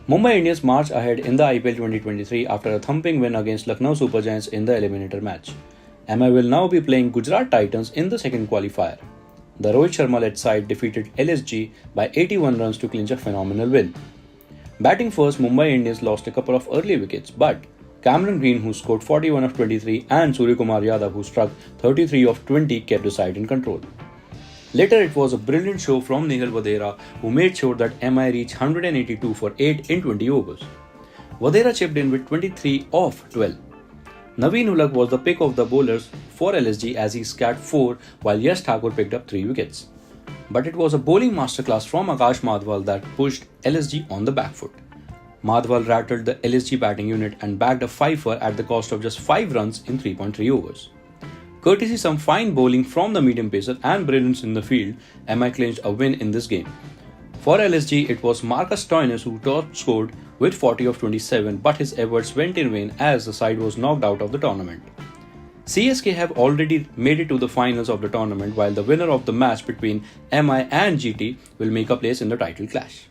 Mumbai Indians march ahead in the IPL 2023 after a thumping win against Lucknow Super Giants in the Eliminator match. MI will now be playing Gujarat Titans in the second qualifier. The Rohit Sharma-led side defeated LSG by 81 runs to clinch a phenomenal win. Batting first, Mumbai Indians lost a couple of early wickets, but Cameron Green, who scored 41 of 23, and Suryakumar Yadav, who struck 33 of 20, kept the side in control. Later, it was a brilliant show from Nehal Vadera, who made sure that MI reached 182 for 8 in 20 overs. Vadera chipped in with 23 of 12. Naveen Ulak was the pick of the bowlers for LSG as he scored 4, while Yash Thakur picked up 3 wickets. But it was a bowling masterclass from Akash Madhwal that pushed LSG on the back foot. Madhwal rattled the LSG batting unit and bagged a fifer at the cost of just 5 runs in 3.3 overs. Courtesy some fine bowling from the medium pacer and brilliance in the field, MI clinched a win in this game. For LSG, it was Marcus Stoinis who top scored with 40 of 27, but his efforts went in vain as the side was knocked out of the tournament. CSK have already made it to the finals of the tournament, while the winner of the match between MI and GT will make a place in the title clash.